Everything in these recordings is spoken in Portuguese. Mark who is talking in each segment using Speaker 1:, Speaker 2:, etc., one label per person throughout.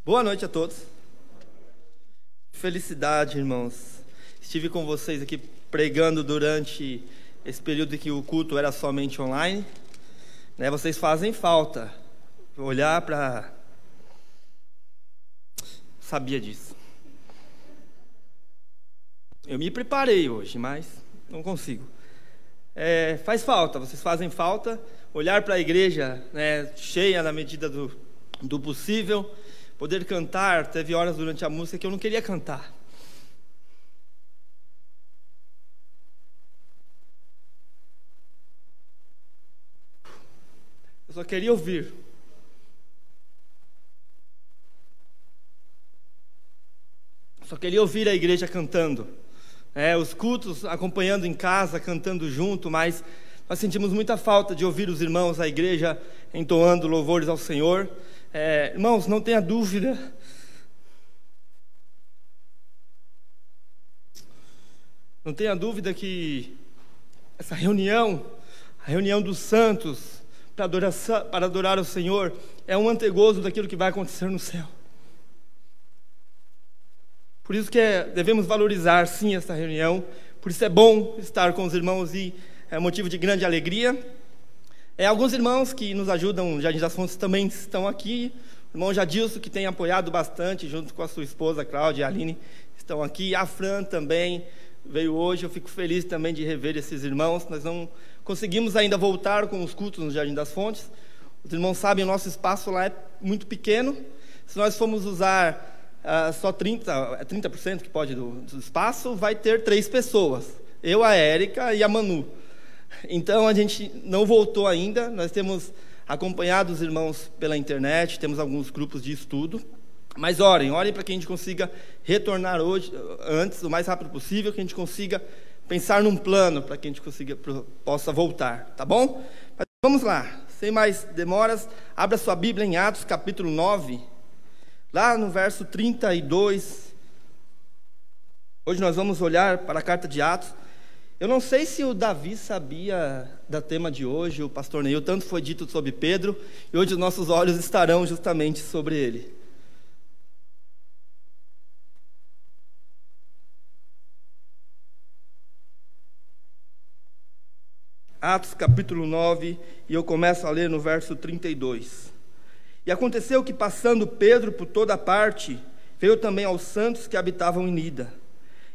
Speaker 1: Boa noite a todos. Felicidade, irmãos. Estive com vocês aqui pregando durante esse período em que o culto era somente online. Vocês fazem falta. Olhar para... Sabia disso. Eu me preparei hoje, mas não consigo. Faz falta, vocês fazem falta. Olhar para a igreja cheia na medida do possível. Poder cantar, teve horas durante a música que eu não queria cantar. Eu só queria ouvir. Só queria ouvir a igreja cantando. Os cultos acompanhando em casa, cantando junto, mas nós sentimos muita falta de ouvir os irmãos, a igreja entoando louvores ao Senhor. Irmãos, não tenha dúvida. Não tenha dúvida que essa reunião, a reunião dos santos, para adorar o Senhor, é um antegozo daquilo que vai acontecer no céu. Por isso que devemos valorizar, sim, essa reunião. Por isso é bom estar com os irmãos e é motivo de grande alegria. Alguns irmãos que nos ajudam, Jardim das Fontes, também estão aqui. O irmão Jadilson, que tem apoiado bastante, junto com a sua esposa, Cláudia e a Aline, estão aqui. A Fran também veio hoje. Eu fico feliz também de rever esses irmãos. Nós não conseguimos ainda voltar com os cultos no Jardim das Fontes. Os irmãos sabem, o nosso espaço lá é muito pequeno. Se nós formos usar só 30% que pode do espaço, vai ter 3 pessoas. Eu, a Érica e a Manu. Então a gente não voltou ainda. Nós temos acompanhado os irmãos pela internet, temos alguns grupos de estudo, mas orem para que a gente consiga retornar antes, o mais rápido possível, que a gente consiga pensar num plano para que a gente possa voltar, tá bom? Mas vamos lá, sem mais demoras, abra sua Bíblia em Atos capítulo 9, lá no verso 32. Hoje nós vamos olhar para a carta de Atos. Eu não sei se o Davi sabia do tema de hoje, o pastor Neil, tanto foi dito sobre Pedro, e hoje os nossos olhos estarão justamente sobre ele. Atos capítulo 9, e eu começo a ler no verso 32. E aconteceu que, passando Pedro por toda parte, veio também aos santos que habitavam em Lida.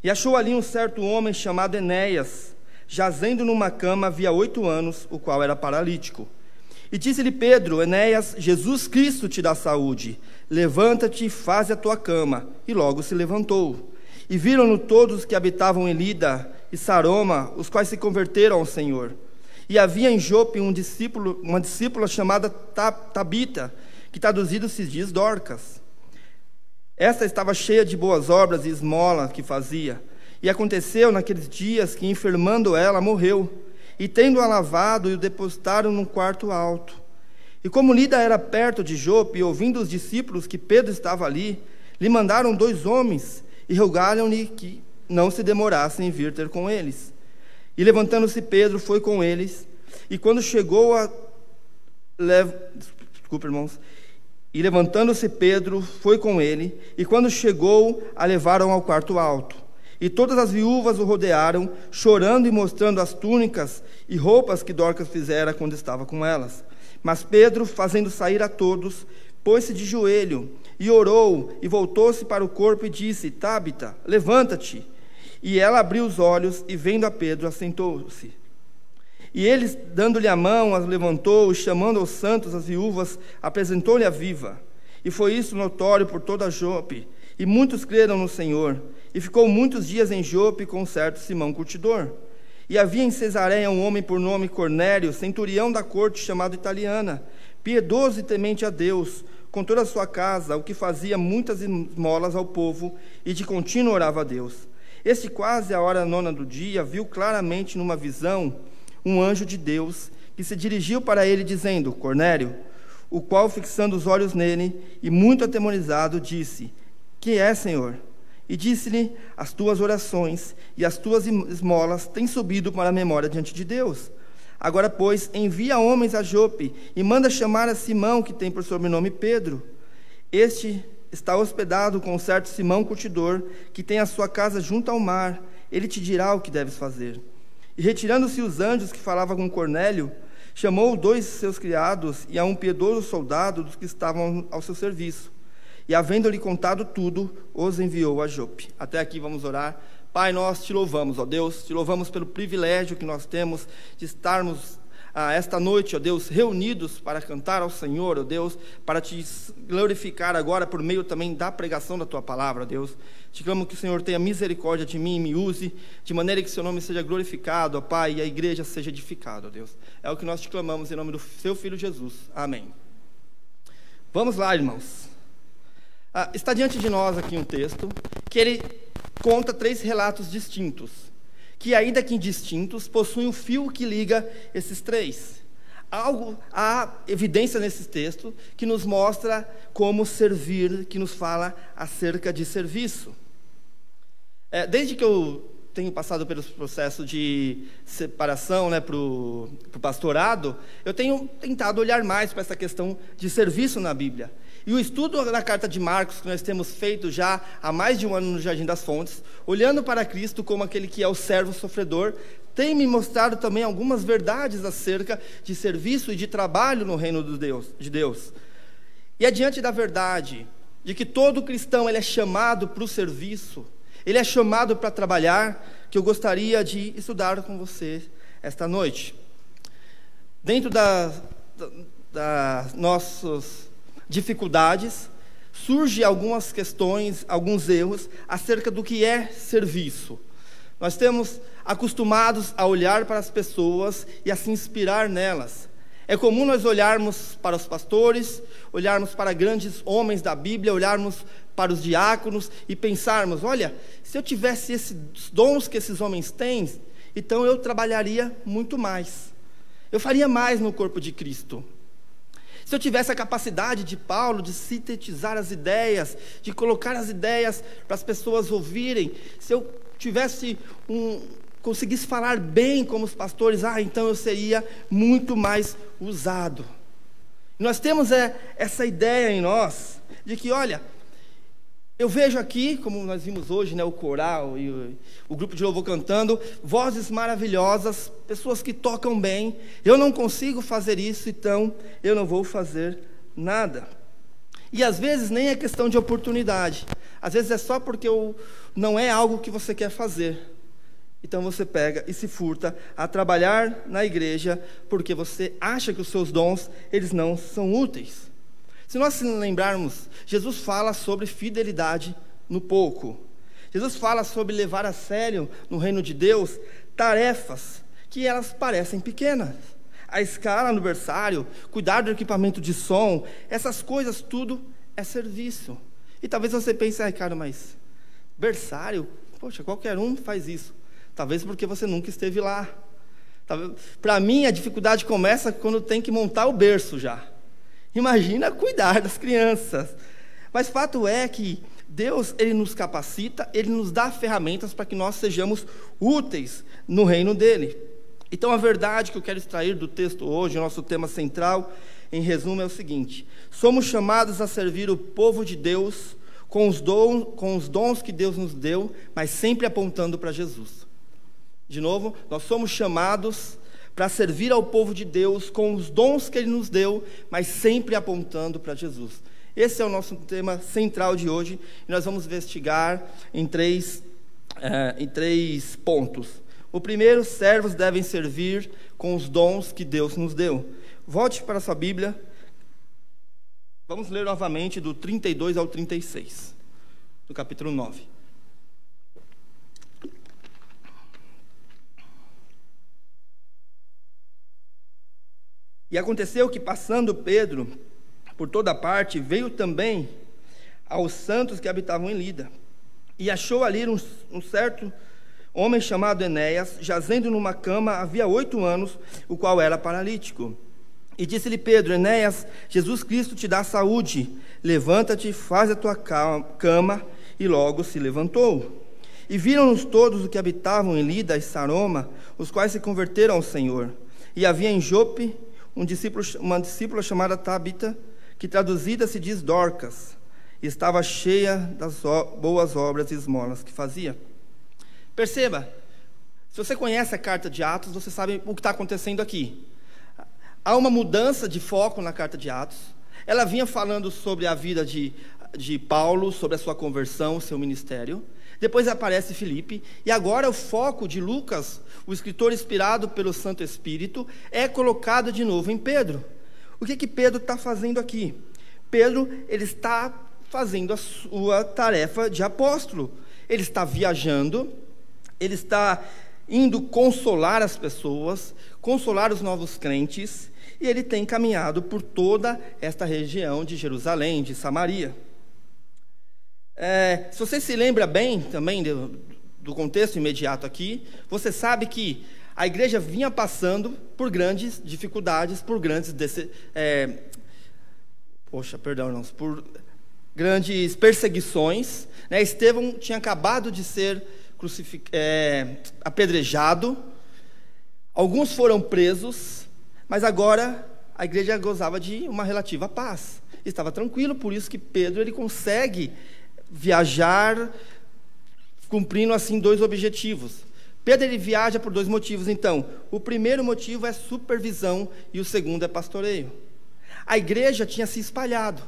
Speaker 1: E achou ali um certo homem chamado Enéas, jazendo numa cama havia 8 anos, o qual era paralítico. E disse-lhe Pedro: Enéas, Jesus Cristo te dá saúde, levanta-te e faze a tua cama. E logo se levantou. E viram-no todos que habitavam em Lida e Saroma, os quais se converteram ao Senhor. E havia em Jope uma discípula chamada Tabita, que traduzido se diz Dorcas. Esta estava cheia de boas obras e esmola que fazia. E aconteceu naqueles dias que, enfermando ela, morreu. E tendo-a lavado, o depositaram num quarto alto. E como Lida era perto de Jope, e ouvindo os discípulos que Pedro estava ali, lhe mandaram 2 homens, e rogaram-lhe que não se demorassem em vir ter com eles. E levantando-se Pedro, foi com eles. E quando chegou E levantando-se Pedro, foi com ele, e quando chegou, a levaram ao quarto alto. E todas as viúvas o rodearam, chorando e mostrando as túnicas e roupas que Dorcas fizera quando estava com elas. Mas Pedro, fazendo sair a todos, pôs-se de joelho, e orou, e voltou-se para o corpo e disse: Tabita, levanta-te. E ela abriu os olhos, e vendo a Pedro, assentou-se. E ele, dando-lhe a mão, as levantou, e chamando aos santos as viúvas, apresentou-lhe a viva. E foi isso notório por toda Jope, e muitos creram no Senhor. E ficou muitos dias em Jope com um certo Simão curtidor. E havia em Cesareia um homem por nome Cornélio, centurião da corte, chamado Italiana, piedoso e temente a Deus, com toda a sua casa, o que fazia muitas esmolas ao povo, e de contínuo orava a Deus. Este, quase à hora 9 do dia, viu claramente numa visão um anjo de Deus, que se dirigiu para ele, dizendo: Cornélio, o qual, fixando os olhos nele, e muito atemorizado, disse: Que é, Senhor? E disse-lhe: As tuas orações e as tuas esmolas têm subido para a memória diante de Deus. Agora, pois, envia homens a Jope, e manda chamar a Simão, que tem por sobrenome Pedro. Este está hospedado com um certo Simão curtidor, que tem a sua casa junto ao mar. Ele te dirá o que deves fazer. E retirando-se os anjos que falavam com Cornélio, chamou 2 de seus criados e a um piedoso soldado dos que estavam ao seu serviço. E, havendo-lhe contado tudo, os enviou a Jope. Até aqui vamos orar. Pai, nós te louvamos, ó Deus, te louvamos pelo privilégio que nós temos de estarmos esta noite, ó Deus, reunidos para cantar ao Senhor, ó Deus, para te glorificar agora por meio também da pregação da tua palavra, ó Deus. Te clamo que o Senhor tenha misericórdia de mim e me use, de maneira que seu nome seja glorificado, ó Pai, e a igreja seja edificada, ó Deus. É o que nós te clamamos em nome do seu Filho Jesus. Amém. Vamos lá, irmãos. Está diante de nós aqui um texto que ele conta 3 relatos distintos, que ainda que indistintos, possuem um fio que liga esses 3. Há evidência nesse texto que nos mostra como servir, que nos fala acerca de serviço. Desde que eu tenho passado pelo processo de separação, para o pastorado, eu tenho tentado olhar mais para essa questão de serviço na Bíblia. E o estudo da carta de Marcos, que nós temos feito já há mais de um ano no Jardim das Fontes, olhando para Cristo como aquele que é o servo sofredor, tem me mostrado também algumas verdades acerca de serviço e de trabalho no reino de Deus. E é diante da verdade de que todo cristão ele é chamado para o serviço, ele é chamado para trabalhar, que eu gostaria de estudar com você esta noite. Dentro das nossas dificuldades, surgem algumas questões, alguns erros acerca do que é serviço. Nós temos acostumados a olhar para as pessoas e a se inspirar nelas. É comum nós olharmos para os pastores, olharmos para grandes homens da Bíblia, olharmos para os diáconos e pensarmos, olha, se eu tivesse esses dons que esses homens têm, então eu trabalharia muito mais. Eu faria mais no corpo de Cristo. Se eu tivesse a capacidade de Paulo de sintetizar as ideias, de colocar as ideias para as pessoas ouvirem, se eu conseguisse falar bem como os pastores, então eu seria muito mais usado. Nós temos essa ideia em nós, de que, olha, eu vejo aqui, como nós vimos hoje, o coral e o grupo de louvor cantando, vozes maravilhosas, pessoas que tocam bem. Eu não consigo fazer isso, então eu não vou fazer nada. E às vezes nem é questão de oportunidade. Às vezes é só porque não é algo que você quer fazer. Então você pega e se furta a trabalhar na igreja porque você acha que os seus dons, eles não são úteis. Se nós nos lembrarmos, Jesus fala sobre fidelidade no pouco. Jesus fala sobre levar a sério no reino de Deus tarefas que elas parecem pequenas. A escala no berçário, cuidar do equipamento de som, essas coisas tudo é serviço. E talvez você pense, cara, mas berçário, poxa, qualquer um faz isso. Talvez porque você nunca esteve lá. Para mim, a dificuldade começa quando tem que montar o berço já. Imagina cuidar das crianças. Mas fato é que Deus, ele nos capacita, ele nos dá ferramentas para que nós sejamos úteis no reino dele. Então a verdade que eu quero extrair do texto hoje, o nosso tema central, em resumo, é o seguinte: somos chamados a servir o povo de Deus com os dons que Deus nos deu, mas sempre apontando para Jesus. De novo, nós somos chamados para servir ao povo de Deus com os dons que Ele nos deu, mas sempre apontando para Jesus. Esse é o nosso tema central de hoje, e nós vamos investigar em três pontos. O primeiro, servos devem servir com os dons que Deus nos deu. Volte para a sua Bíblia, vamos ler novamente do 32 ao 36, do capítulo 9. E aconteceu que, passando Pedro por toda parte, veio também aos santos que habitavam em Lida, e achou ali um certo homem chamado Enéas, jazendo numa cama havia 8 anos, o qual era paralítico. E disse-lhe Pedro: Enéas, Jesus Cristo te dá saúde, levanta-te, faz a tua cama. E logo se levantou. E viram-nos todos os que habitavam em Lida e Saroma, os quais se converteram ao Senhor. E havia em Jope uma discípula chamada Tabita, que traduzida se diz Dorcas. e estava cheia das boas obras e esmolas que fazia. Perceba, se você conhece a carta de Atos, você sabe o que está acontecendo aqui. Há uma mudança de foco na carta de Atos. Ela vinha falando sobre a vida de Paulo, sobre a sua conversão, o seu ministério. Depois aparece Filipe, e agora o foco de Lucas, o escritor inspirado pelo Santo Espírito, é colocado de novo em Pedro. O que Pedro está fazendo aqui? Pedro, ele está fazendo a sua tarefa de apóstolo. Ele está viajando, ele está indo consolar as pessoas, consolar os novos crentes, e ele tem caminhado por toda esta região de Jerusalém, de Samaria. Se você se lembra bem também do contexto imediato aqui, você sabe que a igreja vinha passando por grandes dificuldades, por grandes por grandes perseguições, né? Estevão tinha acabado de ser apedrejado, alguns foram presos, mas agora a igreja gozava de uma relativa paz, estava tranquilo. Por isso que Pedro, ele consegue viajar, cumprindo assim 2 objetivos. Pedro, ele viaja por 2 motivos. Então, o primeiro motivo é supervisão e o segundo é pastoreio. A igreja tinha se espalhado.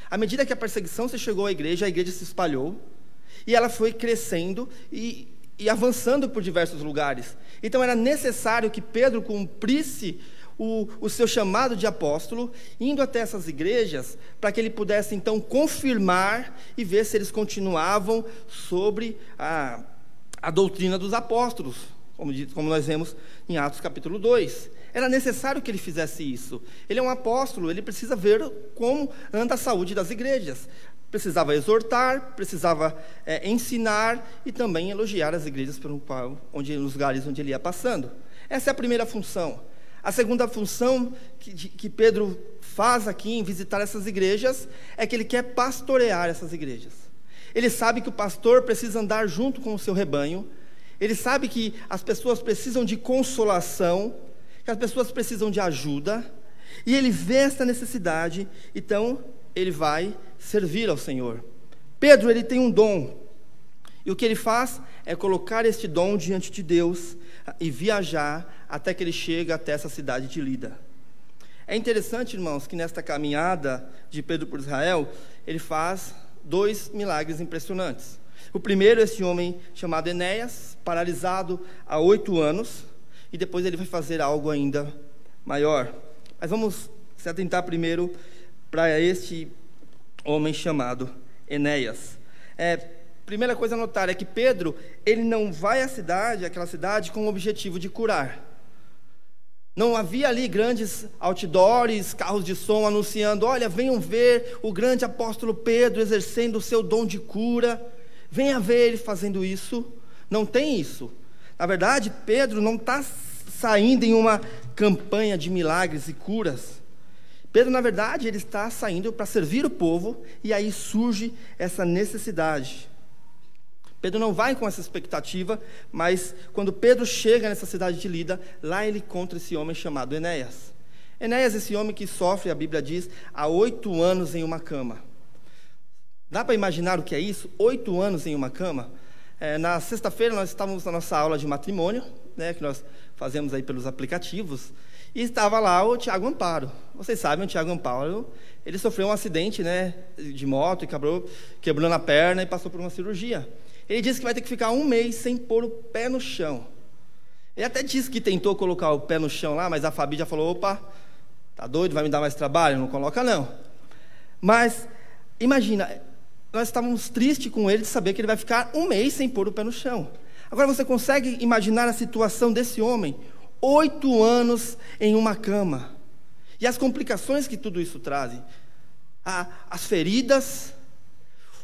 Speaker 1: À medida que a perseguição se chegou à igreja, a igreja se espalhou e ela foi crescendo e avançando por diversos lugares. Então era necessário que Pedro cumprisse o seu chamado de apóstolo, indo até essas igrejas, para que ele pudesse então confirmar e ver se eles continuavam sobre a doutrina dos apóstolos, como nós vemos em Atos capítulo 2. Era necessário que ele fizesse isso. Ele é um apóstolo, ele precisa ver como anda a saúde das igrejas. Precisava exortar, precisava ensinar e também elogiar as igrejas nos lugares onde ele ia passando. Essa é a primeira função. A segunda função que Pedro faz aqui em visitar essas igrejas é que ele quer pastorear essas igrejas. Ele sabe que o pastor precisa andar junto com o seu rebanho, ele sabe que as pessoas precisam de consolação, que as pessoas precisam de ajuda, e ele vê essa necessidade, então ele vai servir ao Senhor. Pedro, ele tem um dom, e o que ele faz é colocar este dom diante de Deus e viajar até que ele chega até essa cidade de Lida. É interessante, irmãos, que nesta caminhada de Pedro por Israel, ele faz 2 milagres impressionantes. O primeiro, esse homem chamado Enéas, paralisado há 8 anos, e depois ele vai fazer algo ainda maior. Mas vamos se atentar primeiro para este homem chamado Enéas. Primeira coisa a notar é que Pedro, ele não vai àquela cidade com o objetivo de curar. Não havia ali grandes outdoors, carros de som anunciando: olha, venham ver o grande apóstolo Pedro exercendo o seu dom de cura, venha ver ele fazendo isso. Não tem isso. Na verdade, Pedro não está saindo em uma campanha de milagres e curas. Pedro, na verdade, ele está saindo para servir o povo, e aí surge essa necessidade. Pedro não vai com essa expectativa, mas quando Pedro chega nessa cidade de Lida, lá ele encontra esse homem chamado Enéas. Enéas, esse homem que sofre, a Bíblia diz, há 8 anos em uma cama. Dá para imaginar o que é isso? 8 anos em uma cama? Na sexta-feira nós estávamos na nossa aula de matrimônio, né, que nós fazemos aí pelos aplicativos, e estava lá o Tiago Amparo. Vocês sabem, o Tiago Amparo, ele sofreu um acidente, né, de moto e quebrou a perna e passou por uma cirurgia. Ele disse que vai ter que ficar 1 mês sem pôr o pé no chão. Ele até disse que tentou colocar o pé no chão lá, mas a Fabi já falou: opa, tá doido, vai me dar mais trabalho? Não coloca não. Mas, imagina, nós estávamos tristes com ele de saber que ele vai ficar 1 mês sem pôr o pé no chão. Agora você consegue imaginar a situação desse homem? 8 anos em uma cama. E as complicações que tudo isso traz. As feridas,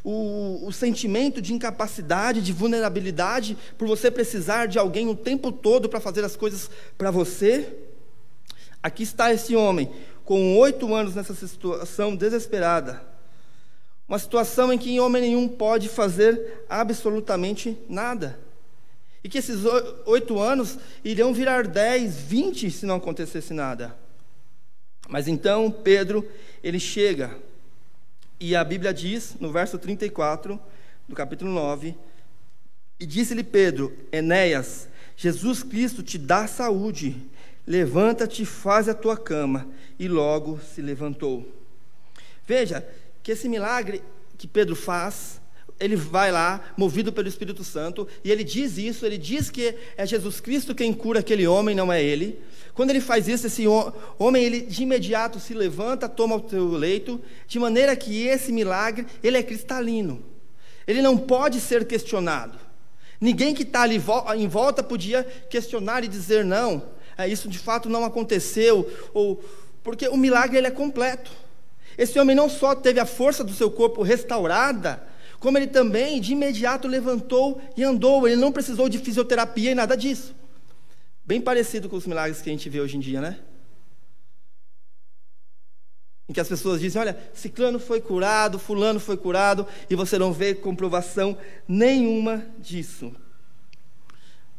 Speaker 1: o sentimento de incapacidade, de vulnerabilidade, por você precisar de alguém o tempo todo para fazer as coisas para você. Aqui está esse homem, com 8 anos nessa situação desesperada. Uma situação em que homem nenhum pode fazer absolutamente nada. E que esses 8 anos iriam virar 10, 20 se não acontecesse nada. Mas então Pedro, ele chega E a Bíblia diz, no verso 34, do capítulo 9, e disse-lhe Pedro: Enéas, Jesus Cristo te dá saúde, levanta-te e faz a tua cama. E logo se levantou. Veja que esse milagre que Pedro faz, ele vai lá, movido pelo Espírito Santo, e ele diz isso, ele diz que é Jesus Cristo quem cura aquele homem, não é ele. Quando ele faz isso, esse homem, ele de imediato se levanta, toma o seu leito, de maneira que esse milagre, ele é cristalino. Ele não pode ser questionado. Ninguém que está ali em volta podia questionar e dizer não, isso de fato não aconteceu, porque o milagre ele é completo. Esse homem não só teve a força do seu corpo restaurada, como ele também de imediato levantou e andou. Ele não precisou de fisioterapia e nada disso. Bem parecido com os milagres que a gente vê hoje em dia, né? Em que as pessoas dizem: olha, ciclano foi curado, fulano foi curado, e você não vê comprovação nenhuma disso.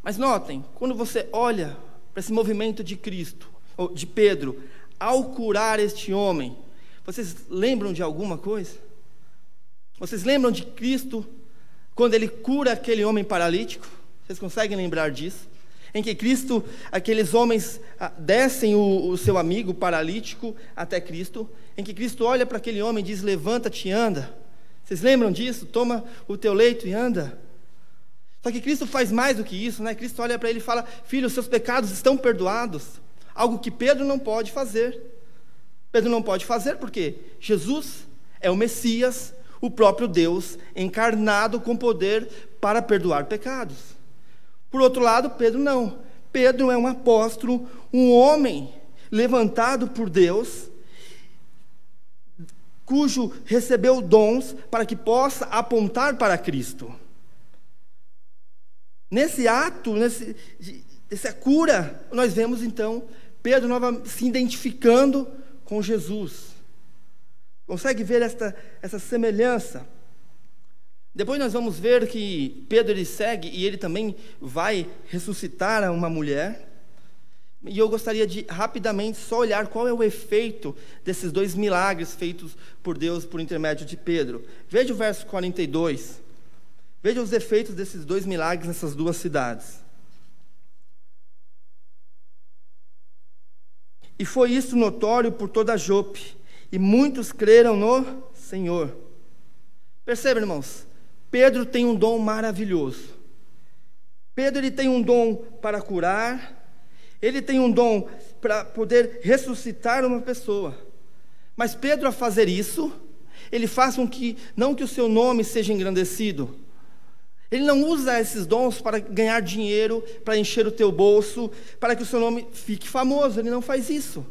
Speaker 1: Mas notem, quando você olha para esse movimento de Cristo, ou de Pedro, ao curar este homem, vocês lembram de alguma coisa? Vocês lembram de Cristo quando ele cura aquele homem paralítico? Vocês conseguem lembrar disso? Em que Cristo, aqueles homens descem o seu amigo paralítico até Cristo, em que Cristo olha para aquele homem e diz: levanta-te e anda. Vocês lembram disso? Toma o teu leito e anda. Só que Cristo faz mais do que isso, né? Cristo olha para ele e fala: filho, os seus pecados estão perdoados. Algo que Pedro não pode fazer. Pedro não pode fazer porque Jesus é o Messias, o próprio Deus encarnado com poder para perdoar pecados. Por outro lado, Pedro não. Pedro é um apóstolo, um homem levantado por Deus, cujo recebeu dons para que possa apontar para Cristo. Nesse ato, essa cura, nós vemos então Pedro se identificando com Jesus. Consegue ver essa semelhança? Depois nós vamos ver que Pedro ele segue e ele também vai ressuscitar uma mulher. E eu gostaria de rapidamente só olhar qual é o efeito desses dois milagres feitos por Deus por intermédio de Pedro. Veja o verso 42. Veja os efeitos desses dois milagres nessas duas cidades. E foi isso notório por toda Jope, e muitos creram no Senhor. Perceba, irmãos, Pedro tem um dom maravilhoso. Pedro ele tem um dom para curar, ele tem um dom para poder ressuscitar uma pessoa. Mas Pedro, a fazer isso, ele faz com que, não que o seu nome seja engrandecido. Ele não usa esses dons para ganhar dinheiro, para encher o teu bolso, para que o seu nome fique famoso. Ele não faz isso.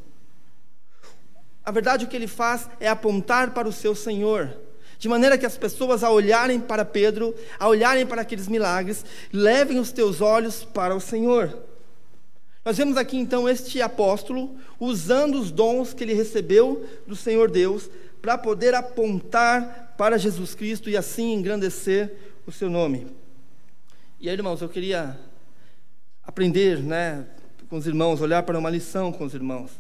Speaker 1: A verdade, o que ele faz é apontar para o seu Senhor, de maneira que as pessoas, ao olharem para Pedro, ao olharem para aqueles milagres, levem os teus olhos para o Senhor. Nós vemos aqui então este apóstolo usando os dons que ele recebeu do Senhor Deus para poder apontar para Jesus Cristo e assim engrandecer o seu nome. E aí, irmãos, eu queria aprender, com os irmãos, olhar para uma lição com os irmãos.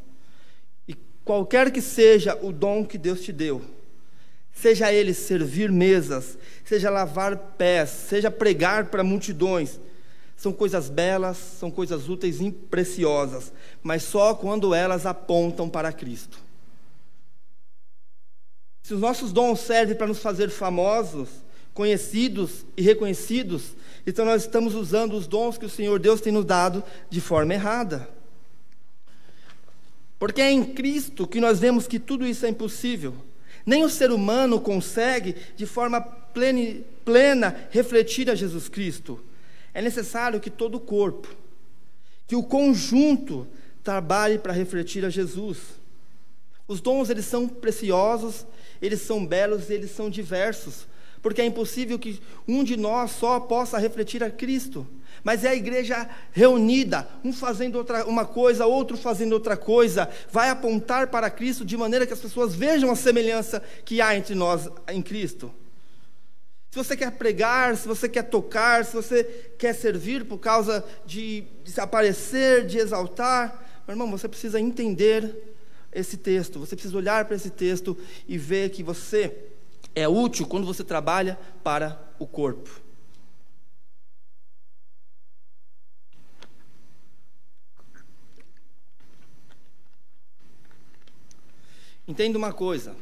Speaker 1: E qualquer que seja o dom que Deus te deu, seja ele servir mesas, seja lavar pés, seja pregar para multidões, são coisas belas, são coisas úteis e preciosas, mas só quando elas apontam para Cristo. Se os nossos dons servem para nos fazer famosos, conhecidos e reconhecidos, então nós estamos usando os dons que o Senhor Deus tem nos dado de forma errada. Porque é em Cristo que nós vemos que tudo isso é impossível. Nem o ser humano consegue, de forma plena, refletir a Jesus Cristo. É necessário que todo o corpo, que o conjunto, trabalhe para refletir a Jesus. Os dons, eles são preciosos, eles são belos, eles são diversos, porque é impossível que um de nós só possa refletir a Cristo. Mas é a igreja reunida, um fazendo uma coisa, outro fazendo outra coisa, vai apontar para Cristo de maneira que as pessoas vejam a semelhança que há entre nós em Cristo. Se você quer pregar, se você quer tocar, se você quer servir por causa de se aparecer, de exaltar, meu irmão, você precisa entender esse texto, você precisa olhar para esse texto e ver que você É útil quando você trabalha para o corpo. Entenda uma coisa: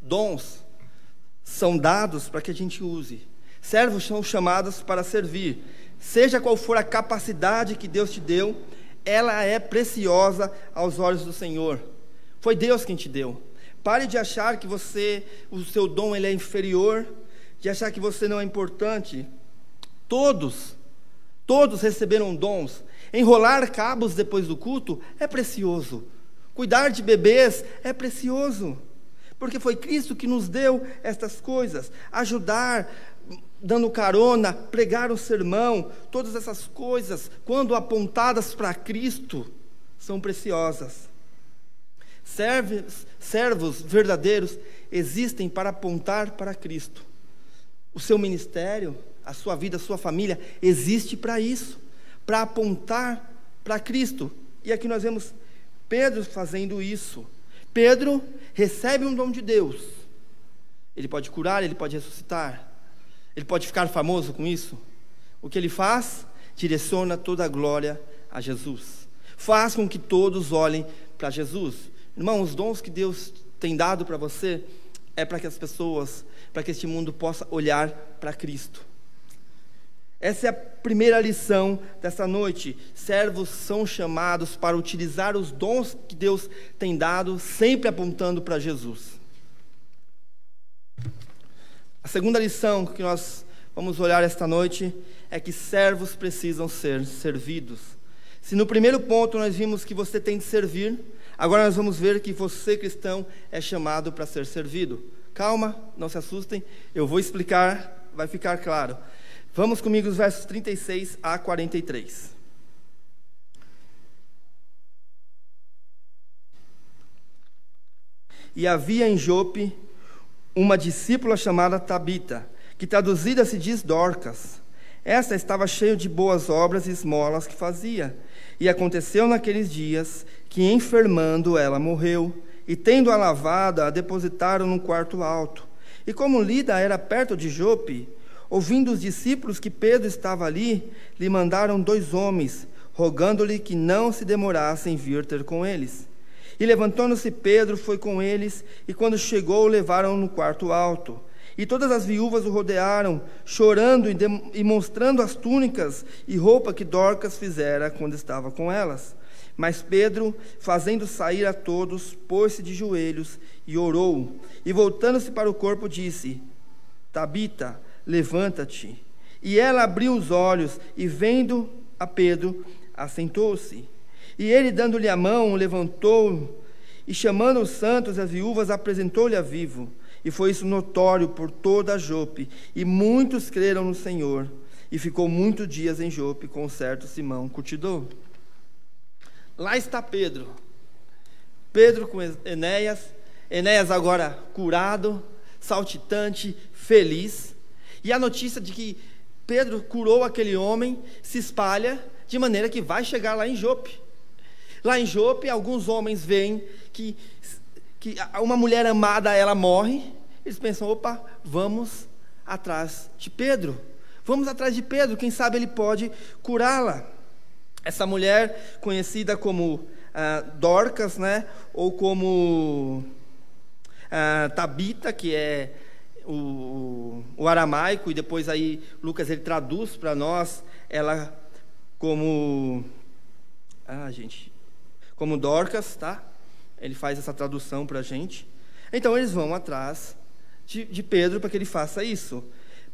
Speaker 1: dons são dados para que a gente use. Servos são chamados para servir. Seja qual for a capacidade que Deus te deu, ela é preciosa aos olhos do Senhor. Foi Deus quem te deu. Pare de achar que o seu dom ele é inferior, de achar que você não é importante. Todos receberam dons. Enrolar cabos depois do culto é precioso. Cuidar de bebês é precioso, porque foi Cristo que nos deu estas coisas. Ajudar, dando carona, pregar o sermão, todas essas coisas, quando apontadas para Cristo, são preciosas. Servos verdadeiros existem para apontar para Cristo. O seu ministério, a sua vida, a sua família, existe para isso, para apontar para Cristo. E aqui nós vemos Pedro fazendo isso. Pedro recebe um dom de Deus. Ele pode curar, ele pode ressuscitar, ele pode ficar famoso com isso. O que ele faz? Direciona toda a glória a Jesus. Faz com que todos olhem para Jesus. Irmão, os dons que Deus tem dado para você é para que as pessoas, para que este mundo possa olhar para Cristo. Essa é a primeira lição dessa noite. Servos são chamados para utilizar os dons que Deus tem dado, sempre apontando para Jesus. A segunda lição que nós vamos olhar esta noite é que servos precisam ser servidos. Se no primeiro ponto nós vimos que você tem de servir, agora nós vamos ver que você, cristão, é chamado para ser servido. Calma, não se assustem, eu vou explicar, vai ficar claro. Vamos comigo os versos 36 a 43. E havia em Jope uma discípula chamada Tabita, que traduzida se diz Dorcas. Esta estava cheia de boas obras e esmolas que fazia. E aconteceu naqueles dias que, enfermando, ela morreu, e tendo-a lavada, a depositaram num quarto alto. E como Lida era perto de Jope, ouvindo os discípulos que Pedro estava ali, lhe mandaram 2 homens, rogando-lhe que não se demorasse em vir ter com eles. E levantando-se Pedro, foi com eles, e quando chegou, o levaram no quarto alto. E todas as viúvas o rodearam, chorando e mostrando as túnicas e roupa que Dorcas fizera quando estava com elas. Mas Pedro, fazendo sair a todos, pôs-se de joelhos e orou. E voltando-se para o corpo, disse: Tabita, levanta-te. E ela abriu os olhos, e vendo a Pedro, assentou-se. E ele, dando-lhe a mão, levantou, e chamando os santos e as viúvas, apresentou-lhe a vivo. E foi isso notório por toda a Jope, e muitos creram no Senhor. E ficou muitos dias em Jope com um certo Simão curtidor. Lá está Pedro com Enéas agora curado, saltitante, feliz. E a notícia de que Pedro curou aquele homem se espalha, de maneira que vai chegar lá em Jope. Lá em Jope, alguns homens veem que uma mulher amada, ela morre. Eles pensam: opa, vamos atrás de Pedro. Vamos atrás de Pedro, quem sabe ele pode curá-la. Essa mulher, conhecida como Dorcas, né? Ou como Tabita, que é o aramaico, e depois aí Lucas ele traduz para nós ela como como Dorcas, tá? Ele faz essa tradução para a gente. Então eles vão atrás de Pedro para que ele faça isso.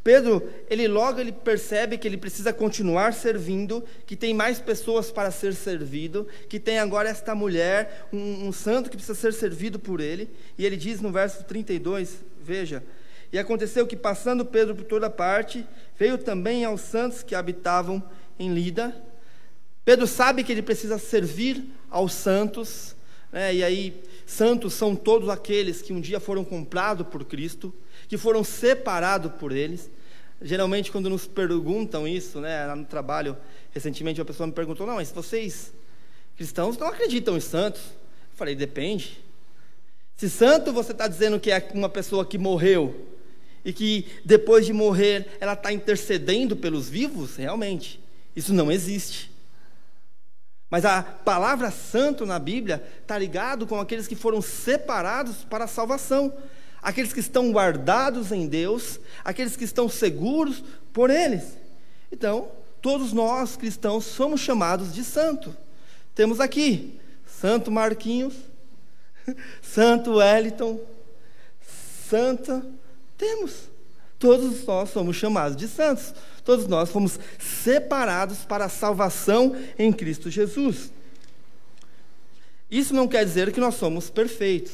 Speaker 1: Pedro, ele percebe que ele precisa continuar servindo, que tem mais pessoas para ser servido, que tem agora esta mulher, um santo que precisa ser servido por ele. E ele diz no verso 32, veja: E aconteceu que, passando Pedro por toda parte, veio também aos santos que habitavam em Lida. Pedro sabe que ele precisa servir aos santos, né? E aí, santos são todos aqueles que um dia foram comprados por Cristo, que foram separados por eles. Geralmente, quando nos perguntam isso, né, lá no trabalho, recentemente uma pessoa me perguntou: não, mas vocês cristãos não acreditam em santos? Eu falei: depende. Se santo você está dizendo que é uma pessoa que morreu e que depois de morrer ela está intercedendo pelos vivos, realmente, isso não existe. Mas a palavra santo na Bíblia está ligado com aqueles que foram separados para a salvação, aqueles que estão guardados em Deus, aqueles que estão seguros por eles. Então, todos nós cristãos somos chamados de santo. Temos aqui Santo Marquinhos, Santo Wellington, Santa, todos nós somos chamados de santos, todos nós fomos separados para a salvação em Cristo Jesus. Isso não quer dizer que nós somos perfeitos,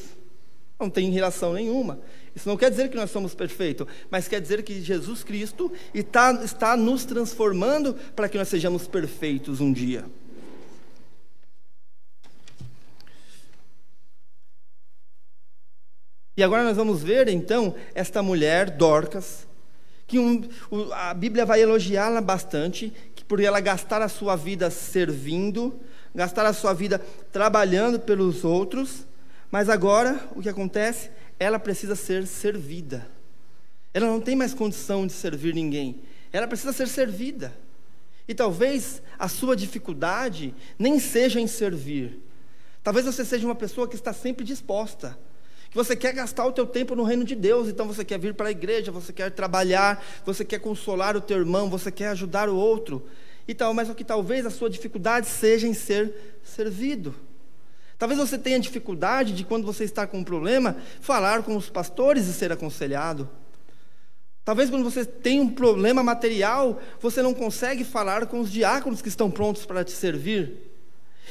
Speaker 1: não tem relação nenhuma. Isso não quer dizer que nós somos perfeitos, mas quer dizer que Jesus Cristo está nos transformando para que nós sejamos perfeitos um dia. E agora nós vamos ver, então, esta mulher, Dorcas, que a Bíblia vai elogiá-la bastante, por ela gastar a sua vida servindo, gastar a sua vida trabalhando pelos outros, mas agora, o que acontece? Ela precisa ser servida. Ela não tem mais condição de servir ninguém. Ela precisa ser servida. E talvez a sua dificuldade nem seja em servir. Talvez você seja uma pessoa que está sempre disposta, que você quer gastar o teu tempo no reino de Deus, então você quer vir para a igreja, você quer trabalhar, você quer consolar o teu irmão, você quer ajudar o outro, mas o que talvez a sua dificuldade seja em ser servido. Talvez você tenha dificuldade de, quando você está com um problema, falar com os pastores e ser aconselhado. Talvez quando você tem um problema material, você não consegue falar com os diáconos que estão prontos para te servir.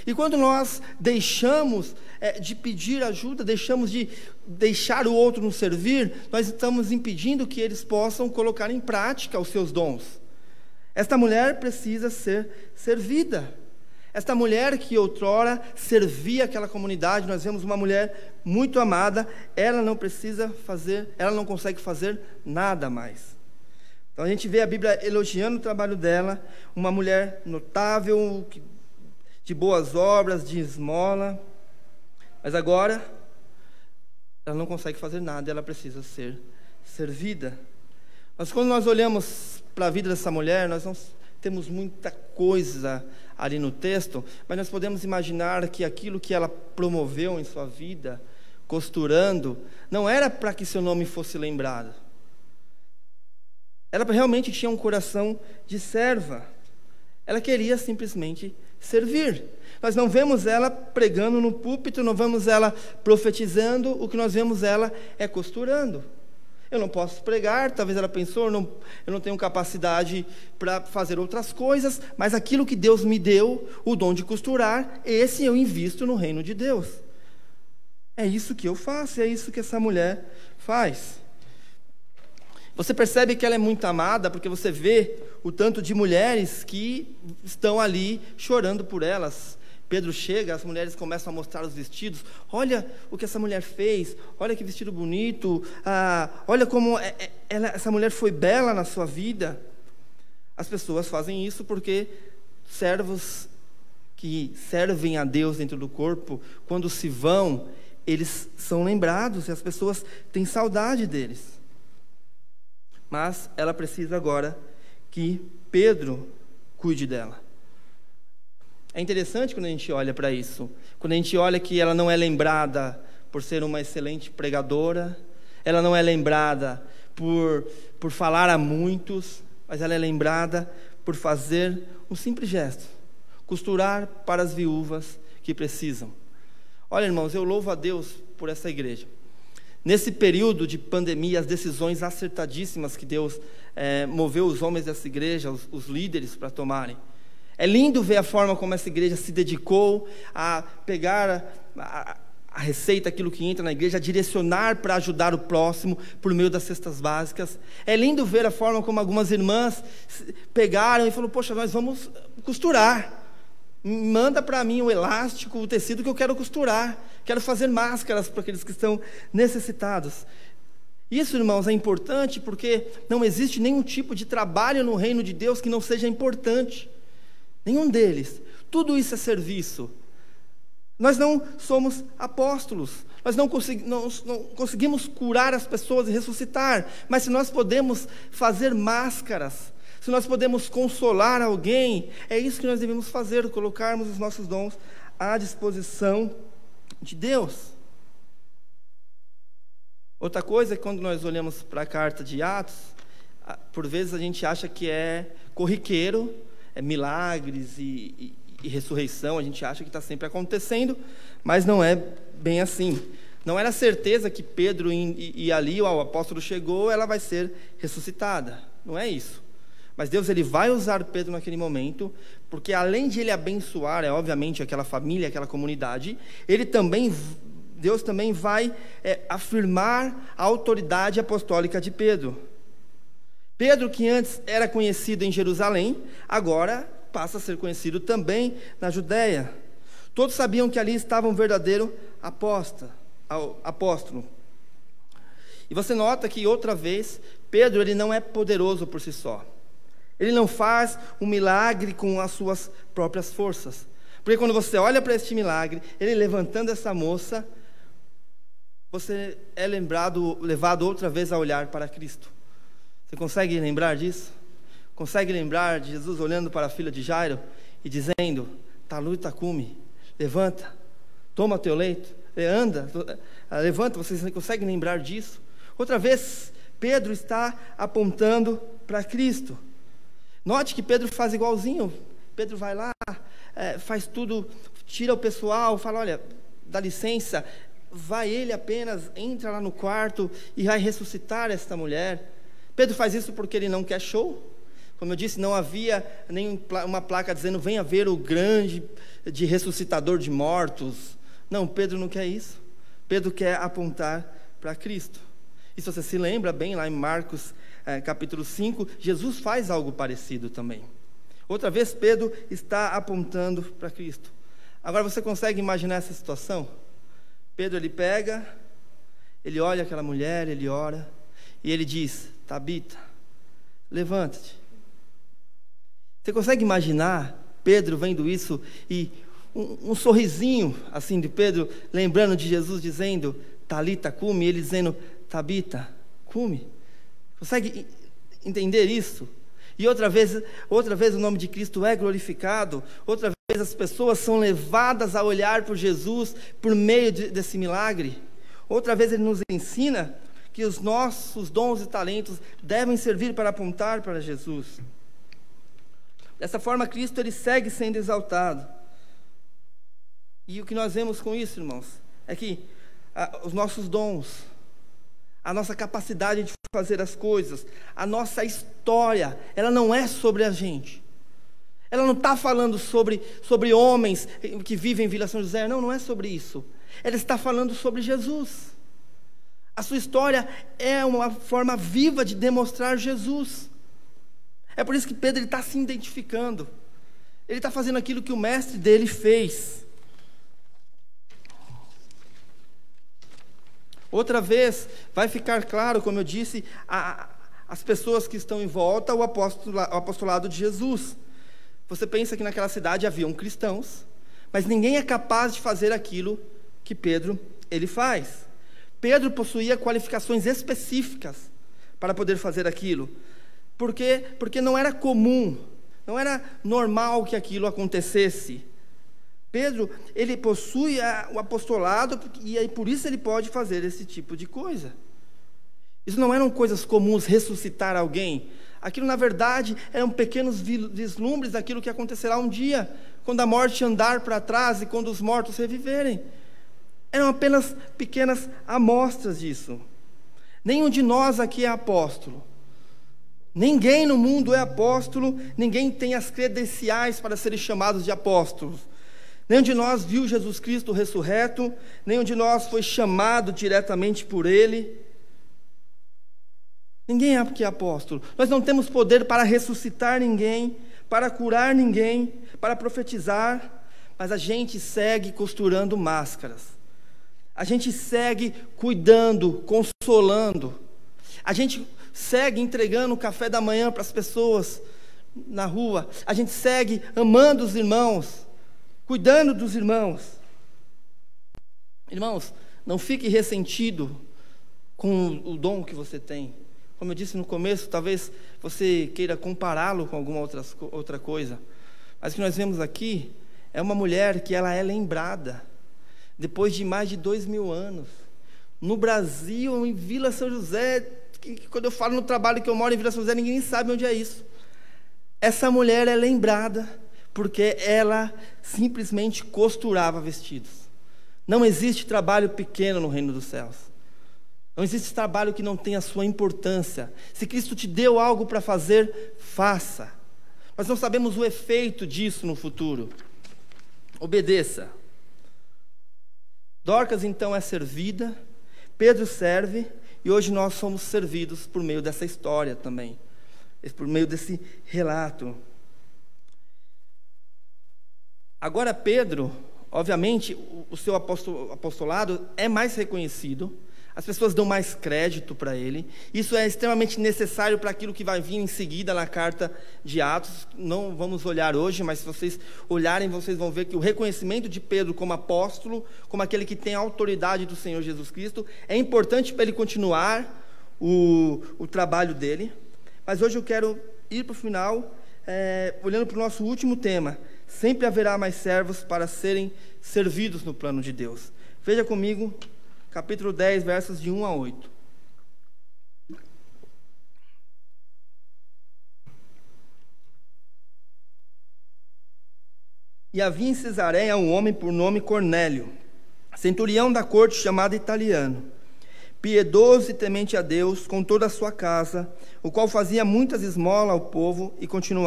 Speaker 1: E quando nós deixamos de pedir ajuda, deixamos de deixar o outro nos servir, nós estamos impedindo que eles possam colocar em prática os seus dons. Esta mulher precisa ser servida. Esta mulher que outrora servia aquela comunidade, nós vemos uma mulher muito amada, ela não consegue fazer nada mais. Então a gente vê a Bíblia elogiando o trabalho dela, uma mulher notável, de boas obras, de esmola, mas agora ela não consegue fazer nada, ela precisa ser servida. Mas quando nós olhamos para a vida dessa mulher, nós não temos muita coisa ali no texto, mas nós podemos imaginar que aquilo que ela promoveu em sua vida, costurando, não era para que seu nome fosse lembrado. Ela realmente tinha um coração de serva. Ela queria simplesmente servir. Nós não vemos ela pregando no púlpito, não vemos ela profetizando, o que nós vemos ela é costurando. Eu não posso pregar, talvez ela pensou, eu não tenho capacidade para fazer outras coisas, mas aquilo que Deus me deu, o dom de costurar, esse eu invisto no reino de Deus. É isso que eu faço, é isso que essa mulher faz. Você percebe que ela é muito amada, porque você vê o tanto de mulheres que estão ali chorando por elas. Pedro chega, as mulheres começam a mostrar os vestidos. Olha o que essa mulher fez, olha que vestido bonito, olha como essa mulher foi bela na sua vida. As pessoas fazem isso porque servos que servem a Deus dentro do corpo, quando se vão, eles são lembrados e as pessoas têm saudade deles. Mas ela precisa agora que Pedro cuide dela. É interessante quando a gente olha para isso, quando a gente olha que ela não é lembrada por ser uma excelente pregadora, ela não é lembrada por falar a muitos, mas ela é lembrada por fazer um simples gesto, costurar para as viúvas que precisam. Olha, irmãos, eu louvo a Deus por essa igreja. Nesse período de pandemia, as decisões acertadíssimas que Deus moveu os homens dessa igreja, os líderes, para tomarem. É lindo ver a forma como essa igreja se dedicou a pegar a receita, aquilo que entra na igreja, a direcionar para ajudar o próximo por meio das cestas básicas. É lindo ver a forma como algumas irmãs pegaram e falaram: poxa, nós vamos costurar. Manda para mim o elástico, o tecido que eu quero costurar. Quero fazer máscaras para aqueles que estão necessitados. Isso, irmãos, é importante porque não existe nenhum tipo de trabalho no reino de Deus que não seja importante. Nenhum deles. Tudo isso é serviço. Nós não somos apóstolos, nós não conseguimos curar as pessoas e ressuscitar, mas se nós podemos fazer máscaras, se nós podemos consolar alguém, é isso que nós devemos fazer, colocarmos os nossos dons à disposição de Deus. Outra coisa é que quando nós olhamos para a carta de Atos, por vezes a gente acha que é corriqueiro, é milagres e ressurreição, a gente acha que está sempre acontecendo, mas não é bem assim. Não era certeza que Pedro ia ali, o apóstolo chegou, ela vai ser ressuscitada. Não é isso. Mas Deus ele vai usar Pedro naquele momento, porque além de ele abençoar, obviamente, aquela família, aquela comunidade, Deus também vai afirmar a autoridade apostólica de Pedro. Pedro, que antes era conhecido em Jerusalém, agora passa a ser conhecido também na Judéia. Todos sabiam que ali estava um verdadeiro apóstolo. E você nota que, outra vez, Pedro ele não é poderoso por si só. Ele não faz um milagre com as suas próprias forças. Porque quando você olha para este milagre, ele levantando essa moça, você é levado outra vez a olhar para Cristo. Você consegue lembrar disso? Consegue lembrar de Jesus olhando para a filha de Jairo e dizendo: Talita cumi, levanta, toma teu leito, anda, levanta. Vocês conseguem lembrar disso? Outra vez, Pedro está apontando para Cristo. Note que Pedro faz igualzinho. Pedro vai lá, faz tudo, tira o pessoal, fala: olha, dá licença. Vai ele apenas, entra lá no quarto e vai ressuscitar esta mulher. Pedro faz isso porque ele não quer show. Como eu disse, não havia nem uma placa dizendo: venha ver o grande de ressuscitador de mortos. Não, Pedro não quer isso. Pedro quer apontar para Cristo. E se você se lembra bem, lá em Marcos capítulo 5, Jesus faz algo parecido também. Outra vez Pedro está apontando para Cristo. Agora você consegue imaginar essa situação? Pedro ele pega, ele olha aquela mulher, ele ora, e ele diz: Tabita, levanta-te. Você consegue imaginar Pedro vendo isso e um sorrisinho assim de Pedro, lembrando de Jesus dizendo: Talita cumi, ele dizendo: Tabita, cumi. Consegue entender isso? E outra vez o nome de Cristo é glorificado, outra vez as pessoas são levadas a olhar por Jesus por meio desse milagre. Outra vez ele nos ensina que os nossos dons e talentos devem servir para apontar para Jesus. Dessa forma, Cristo ele segue sendo exaltado. E o que nós vemos com isso, irmãos, é que os nossos dons, a nossa capacidade de fazer as coisas, a nossa história, ela não é sobre a gente. Ela não está falando sobre homens que vivem em Vila São José. Não é sobre isso. Ela está falando sobre Jesus. A sua história é uma forma viva de demonstrar Jesus. É por isso que Pedro está se identificando. Ele está fazendo aquilo que o mestre dele fez. Outra vez, vai ficar claro, como eu disse, as pessoas que estão em volta, o apostolado de Jesus. Você pensa que naquela cidade haviam cristãos, mas ninguém é capaz de fazer aquilo que Pedro ele faz. Pedro possuía qualificações específicas para poder fazer aquilo. Por quê? Porque não era comum, não era normal que aquilo acontecesse. Pedro, ele possui o apostolado e aí por isso ele pode fazer esse tipo de coisa. Isso não eram coisas comuns, ressuscitar alguém. Aquilo, na verdade, eram pequenos vislumbres daquilo que acontecerá um dia, quando a morte andar para trás e quando os mortos reviverem. Eram apenas pequenas amostras disso. Nenhum de nós aqui é apóstolo. Ninguém no mundo é apóstolo, ninguém tem as credenciais para serem chamados de apóstolos. Nenhum de nós viu Jesus Cristo ressurreto, nenhum de nós foi chamado diretamente por Ele. Ninguém é apóstolo. Nós não temos poder para ressuscitar ninguém, para curar ninguém, para profetizar, mas a gente segue costurando máscaras. A gente segue cuidando, consolando. A gente segue entregando o café da manhã para as pessoas na rua. A gente segue amando os irmãos, cuidando dos irmãos. Irmãos, não fique ressentido com o dom que você tem. Como eu disse no começo, talvez você queira compará-lo com alguma outra coisa. Mas o que nós vemos aqui é uma mulher que ela é lembrada depois de mais de 2000 anos. No Brasil, em Vila São José, quando eu falo no trabalho que eu moro em Vila São José, ninguém sabe onde é isso. Essa mulher é lembrada porque ela simplesmente costurava vestidos. Não existe trabalho pequeno no reino dos céus. Não existe trabalho que não tenha a sua importância. Se Cristo te deu algo para fazer, faça. Mas não sabemos o efeito disso no futuro. Obedeça. Dorcas então é servida, Pedro serve, e hoje nós somos servidos por meio dessa história também, por meio desse relato. Agora Pedro, obviamente, o seu apostolado é mais reconhecido, as pessoas dão mais crédito para ele. Isso é extremamente necessário para aquilo que vai vir em seguida na carta de Atos. Não vamos olhar hoje, mas se vocês olharem, vocês vão ver que o reconhecimento de Pedro como apóstolo, como aquele que tem a autoridade do Senhor Jesus Cristo, é importante para ele continuar o trabalho dele. Mas hoje eu quero ir para o final, olhando para o nosso último tema. Sempre haverá mais servos para serem servidos no plano de Deus. Veja comigo capítulo 10, versos de 1 a 8. E havia em Cesareia um homem por nome Cornélio, centurião da corte, chamado Italiano, piedoso e temente a Deus com toda a sua casa, o qual fazia muitas esmolas ao povo e contínuo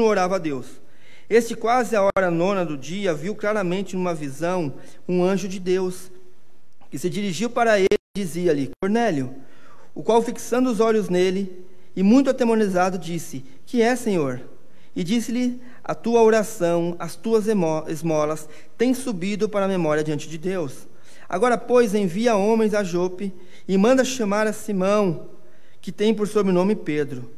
Speaker 1: orava a Deus. Este, quase a hora 9 do dia, viu claramente numa visão um anjo de Deus, que se dirigiu para ele e dizia-lhe: Cornélio, o qual, fixando os olhos nele, e muito atemorizado, disse: Que é, Senhor? E disse-lhe: A tua oração, as tuas esmolas, têm subido para a memória diante de Deus. Agora, pois, envia homens a Jope, e manda chamar a Simão, que tem por sobrenome Pedro.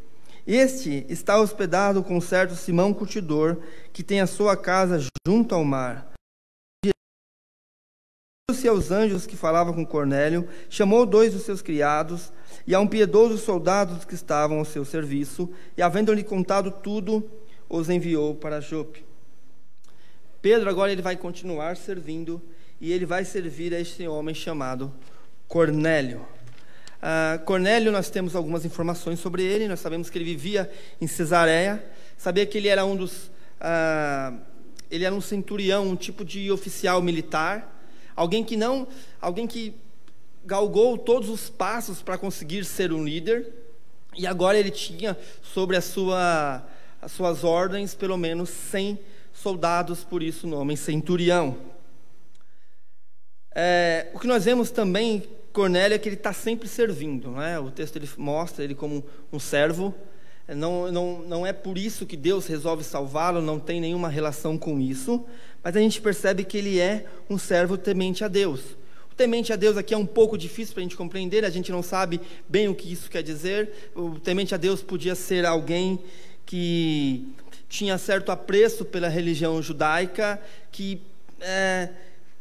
Speaker 1: Este está hospedado com certo Simão curtidor, que tem a sua casa junto ao mar. E aos anjos que falavam com Cornélio, chamou 2 dos seus criados e a um piedoso soldado que estavam ao seu serviço, e havendo-lhe contado tudo, os enviou para Jope. Pedro agora ele vai continuar servindo, e ele vai servir a este homem chamado Cornélio. Cornélio, nós temos algumas informações sobre ele. Nós sabemos que ele vivia em Cesareia, sabia que ele era ele era um centurião, um tipo de oficial militar, alguém que galgou todos os passos para conseguir ser um líder, e agora ele tinha sobre as suas ordens pelo menos 100 soldados, por isso o nome centurião. O que nós vemos também, Cornélio, é que ele está sempre servindo, né? O texto ele mostra ele como um servo. Não é por isso que Deus resolve salvá-lo, não tem nenhuma relação com isso, mas a gente percebe que ele é um servo temente a Deus. O temente a Deus aqui é um pouco difícil para a gente compreender, a gente não sabe bem o que isso quer dizer. O temente a Deus podia ser alguém que tinha certo apreço pela religião judaica, que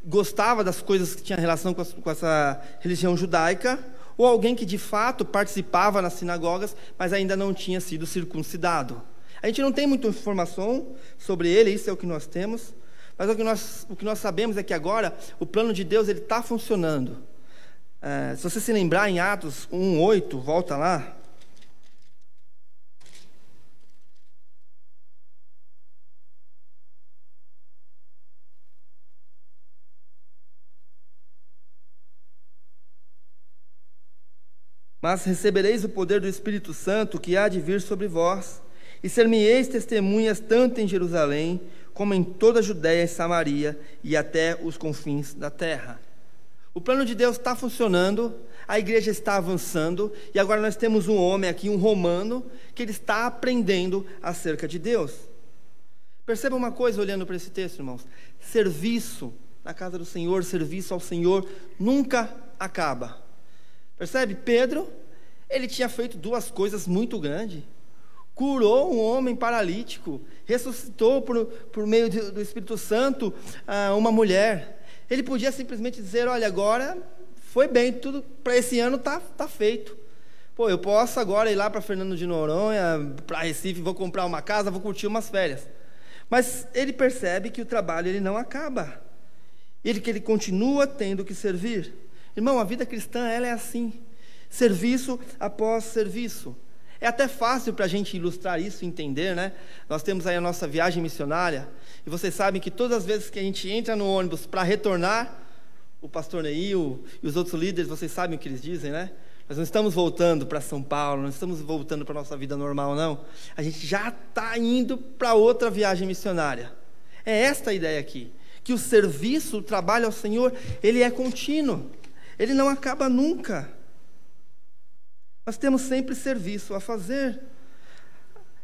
Speaker 1: gostava das coisas que tinham relação com essa religião judaica, ou alguém que de fato participava nas sinagogas, mas ainda não tinha sido circuncidado. A gente não tem muita informação sobre ele, isso é o que nós temos, mas o que nós sabemos é que agora o plano de Deus está funcionando. Se você se lembrar em Atos 1:8, volta lá. Mas recebereis o poder do Espírito Santo, que há de vir sobre vós, e ser-me-eis testemunhas tanto em Jerusalém, como em toda a Judéia e Samaria, e até os confins da terra. O plano de Deus está funcionando, a igreja está avançando, e agora nós temos um homem aqui, um romano, que ele está aprendendo acerca de Deus. Perceba uma coisa olhando para esse texto, irmãos: serviço na casa do Senhor, serviço ao Senhor, nunca acaba. Percebe? Pedro, ele tinha feito 2 coisas muito grandes. Curou um homem paralítico, ressuscitou por meio do Espírito Santo uma mulher. Ele podia simplesmente dizer, olha, agora foi bem, tudo para esse ano tá feito. Pô, eu posso agora ir lá para Fernando de Noronha, para Recife, vou comprar uma casa, vou curtir umas férias. Mas ele percebe que o trabalho ele não acaba. Que ele continua tendo que servir. Irmão, a vida cristã ela é assim. Serviço após serviço. É até fácil para a gente ilustrar isso, entender, né? Nós temos aí a nossa viagem missionária, e vocês sabem que todas as vezes que a gente entra no ônibus para retornar, o pastor Neil e os outros líderes, vocês sabem o que eles dizem, né? Nós não estamos voltando para São Paulo, não estamos voltando para a nossa vida normal, não. A gente já está indo para outra viagem missionária. É esta a ideia aqui, que o serviço, o trabalho ao Senhor, ele é contínuo, ele não acaba nunca. Nós temos sempre serviço a fazer.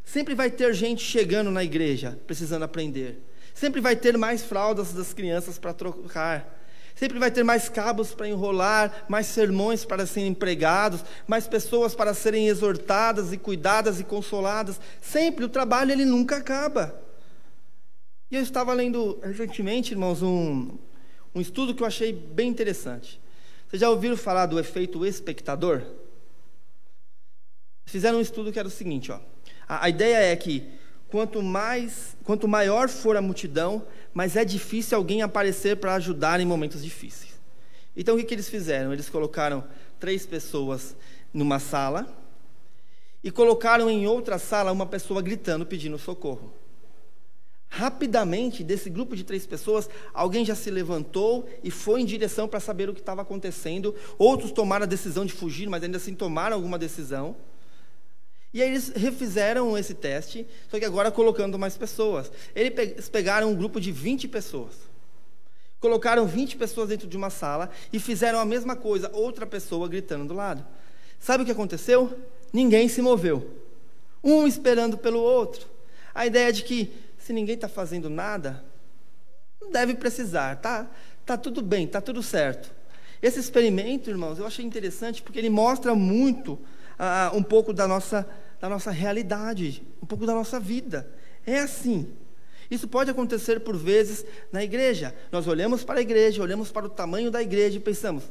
Speaker 1: Sempre vai ter gente chegando na igreja, precisando aprender. Sempre vai ter mais fraldas das crianças para trocar. Sempre vai ter mais cabos para enrolar, mais sermões para serem pregados, mais pessoas para serem exortadas e cuidadas e consoladas. Sempre, o trabalho ele nunca acaba. E eu estava lendo recentemente, irmãos, um estudo que eu achei bem interessante. Vocês já ouviram falar do efeito espectador? Fizeram um estudo que era o seguinte, ó. A ideia é que quanto maior for a multidão, mais é difícil alguém aparecer para ajudar em momentos difíceis. Então, o que eles fizeram? Eles colocaram 3 pessoas numa sala e colocaram em outra sala uma pessoa gritando, pedindo socorro. Rapidamente, desse grupo de 3 pessoas, alguém já se levantou e foi em direção para saber o que estava acontecendo. Outros tomaram a decisão de fugir, mas ainda assim tomaram alguma decisão. E aí eles refizeram esse teste, só que agora colocando mais pessoas. Eles pegaram um grupo de 20 pessoas, colocaram 20 pessoas dentro de uma sala e fizeram a mesma coisa, outra pessoa gritando do lado. Sabe o que aconteceu? Ninguém se moveu, um esperando pelo outro. A ideia de que se ninguém está fazendo nada, não deve precisar, tá tudo bem, tá tudo certo. Esse experimento, irmãos, eu achei interessante porque ele mostra muito um pouco da nossa realidade, um pouco da nossa vida. É assim. Isso pode acontecer por vezes na igreja. Nós olhamos para a igreja, olhamos para o tamanho da igreja e pensamos,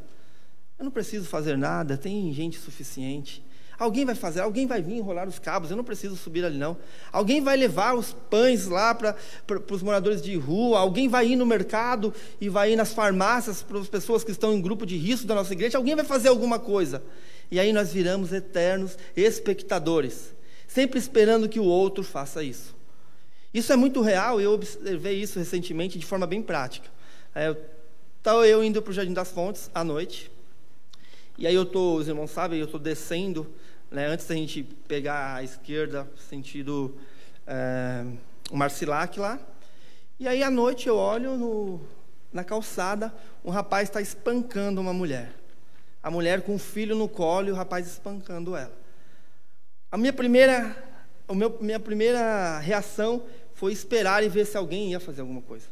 Speaker 1: eu não preciso fazer nada, tem gente suficiente. Alguém vai fazer, alguém vai vir enrolar os cabos, eu não preciso subir ali não. Alguém vai levar os pães lá para os moradores de rua, alguém vai ir no mercado e vai ir nas farmácias para as pessoas que estão em grupo de risco da nossa igreja, alguém vai fazer alguma coisa. E aí nós viramos eternos espectadores, sempre esperando que o outro faça isso. Isso é muito real, eu observei isso recentemente de forma bem prática. Estava eu indo para o Jardim das Fontes à noite, e aí os irmãos sabem, eu estou descendo, né, antes da gente pegar a esquerda, sentido o Marcilac lá, e aí à noite eu olho na calçada, um rapaz está espancando uma mulher. A mulher com um filho no colo e o rapaz espancando ela. A minha primeira reação foi esperar e ver se alguém ia fazer alguma coisa.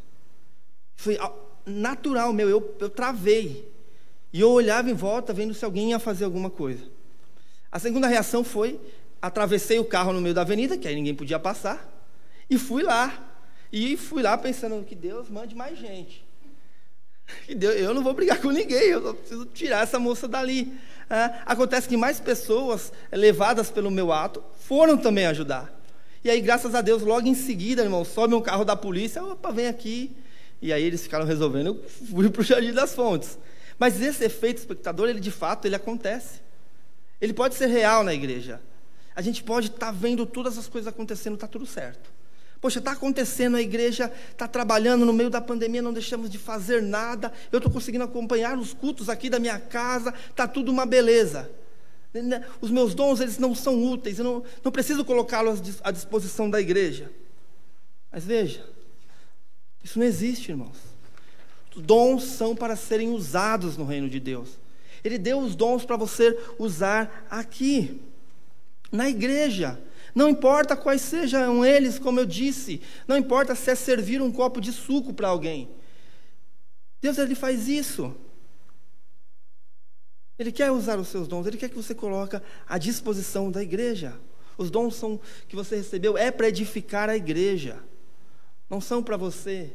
Speaker 1: Foi natural meu, eu travei. E eu olhava em volta vendo se alguém ia fazer alguma coisa. A segunda reação foi, atravessei o carro no meio da avenida, que aí ninguém podia passar, e fui lá. E fui lá pensando que Deus mande mais gente. Eu não vou brigar com ninguém, eu só preciso tirar essa moça dali. Acontece que mais pessoas levadas pelo meu ato foram também ajudar. E aí, graças a Deus, logo em seguida, irmão, sobe um carro da polícia, opa, vem aqui. E aí eles ficaram resolvendo, eu fui para o Jardim das Fontes. Mas esse efeito espectador, ele de fato, ele acontece. Ele pode ser real na igreja. A gente pode estar vendo todas as coisas acontecendo, está tudo certo. Poxa, está acontecendo, a igreja está trabalhando no meio da pandemia, não deixamos de fazer nada, eu estou conseguindo acompanhar os cultos aqui da minha casa, está tudo uma beleza. Os meus dons, eles não são úteis, eu não preciso colocá-los à disposição da igreja. Mas veja, isso não existe, irmãos. Os dons são para serem usados no reino de Deus. Ele deu os dons para você usar aqui, na igreja. Não importa quais sejam eles, como eu disse. Não importa se é servir um copo de suco para alguém. Deus, ele faz isso. Ele quer usar os seus dons. Ele quer que você coloque à disposição da igreja. Os dons que você recebeu é para edificar a igreja. Não são para você,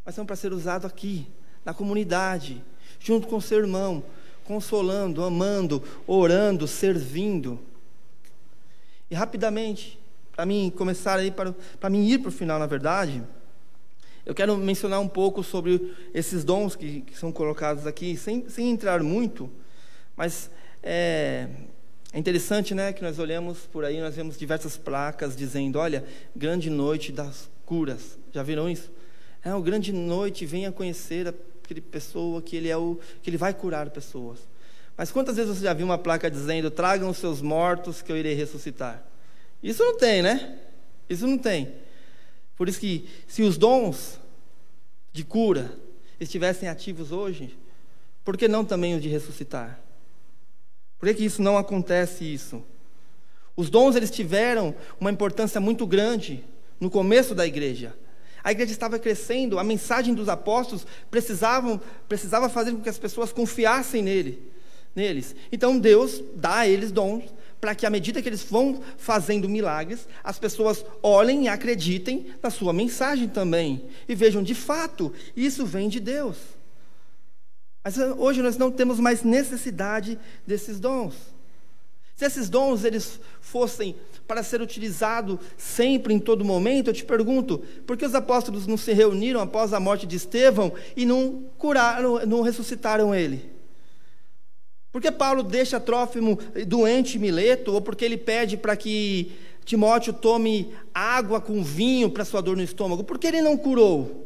Speaker 1: mas são para ser usado aqui, na comunidade, junto com o seu irmão, consolando, amando, orando, servindo. E rapidamente, para mim começar aí, para mim ir para o final, na verdade, eu quero mencionar um pouco sobre esses dons que são colocados aqui, sem entrar muito, mas é interessante, né, que nós olhamos por aí, nós vemos diversas placas dizendo, olha, grande noite das curas. Já viram isso? É uma grande noite, venha conhecer aquele pessoa que ele vai curar pessoas. Mas quantas vezes você já viu uma placa dizendo, tragam os seus mortos que eu irei ressuscitar? Isso não tem, né? Isso não tem. Por isso que, se os dons de cura estivessem ativos hoje, por que não também os de ressuscitar? Por que isso não acontece isso? Os dons, eles tiveram uma importância muito grande no começo da igreja. A igreja estava crescendo, a mensagem dos apóstolos precisava fazer com que as pessoas confiassem neles. Então Deus dá a eles dons, para que à medida que eles vão fazendo milagres, as pessoas olhem e acreditem na sua mensagem também, e vejam, de fato, isso vem de Deus. Mas hoje nós não temos mais necessidade desses dons. Se esses dons eles fossem para ser utilizados sempre, em todo momento, eu te pergunto, por que os apóstolos não se reuniram após a morte de Estevão e não curaram, não ressuscitaram ele? Por que Paulo deixa Trófimo doente em Mileto, ou porque ele pede para que Timóteo tome água com vinho para sua dor no estômago? Por que ele não curou?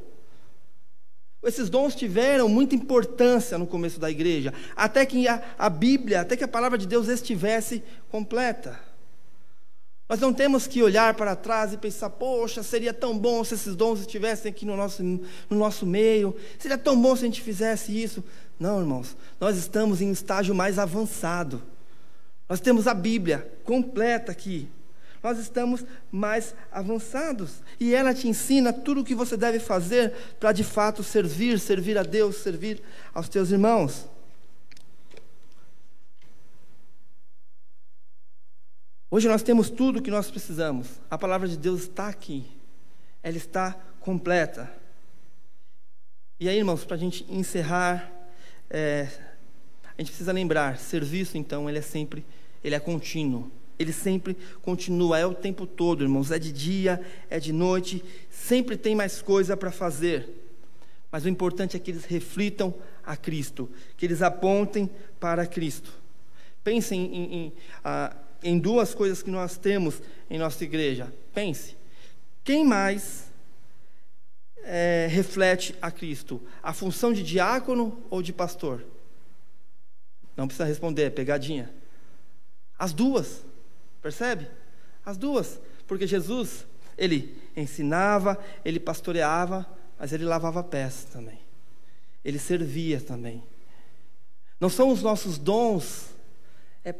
Speaker 1: Esses dons tiveram muita importância no começo da igreja, até que a Bíblia, até que a palavra de Deus estivesse completa. Nós não temos que olhar para trás e pensar, poxa, seria tão bom se esses dons estivessem aqui no nosso meio, seria tão bom se a gente fizesse isso. Não, irmãos, nós estamos em um estágio mais avançado. Nós temos a Bíblia completa aqui. Nós estamos mais avançados. E ela te ensina tudo o que você deve fazer para de fato servir a Deus, servir aos teus irmãos. Hoje nós temos tudo o que nós precisamos. A palavra de Deus está aqui. Ela está completa. E aí, irmãos, para a gente encerrar, a gente precisa lembrar, serviço então, ele é contínuo. Ele sempre continua, é o tempo todo, irmãos, é de dia, é de noite, sempre tem mais coisa para fazer. Mas o importante é que eles reflitam a Cristo, que eles apontem para Cristo. Pensem em duas coisas que nós temos em nossa igreja. Pense, quem mais reflete a Cristo? A função de diácono ou de pastor? Não precisa responder, é pegadinha. As duas. Percebe? As duas. Porque Jesus, ele ensinava, ele pastoreava, mas ele lavava pés também. Ele servia também. Não são os nossos dons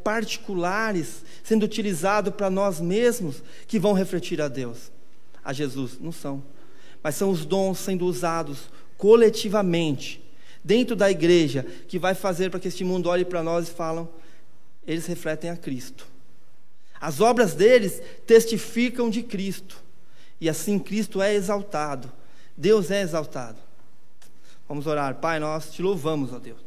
Speaker 1: particulares sendo utilizados para nós mesmos que vão refletir a Deus, a Jesus. Não são. Mas são os dons sendo usados coletivamente dentro da igreja que vai fazer para que este mundo olhe para nós e falam, eles refletem a Cristo. As obras deles testificam de Cristo. E assim Cristo é exaltado. Deus é exaltado. Vamos orar. Pai, nós te louvamos, ó Deus.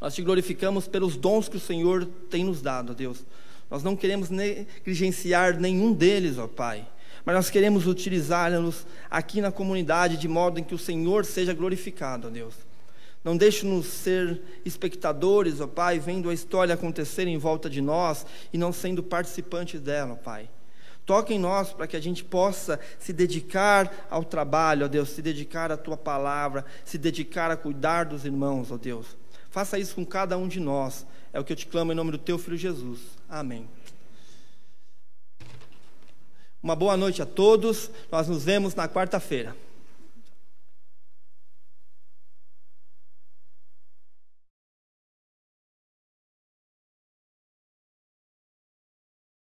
Speaker 1: Nós te glorificamos pelos dons que o Senhor tem nos dado, ó Deus. Nós não queremos negligenciar nenhum deles, ó Pai. Mas nós queremos utilizá-los aqui na comunidade de modo em que o Senhor seja glorificado, ó Deus. Não deixe-nos ser espectadores, ó Pai, vendo a história acontecer em volta de nós e não sendo participantes dela, ó Pai. Toque em nós para que a gente possa se dedicar ao trabalho, ó Deus, se dedicar à Tua palavra, se dedicar a cuidar dos irmãos, ó Deus. Faça isso com cada um de nós. É o que eu te clamo em nome do Teu Filho Jesus. Amém. Uma boa noite a todos. Nós nos vemos na quarta-feira.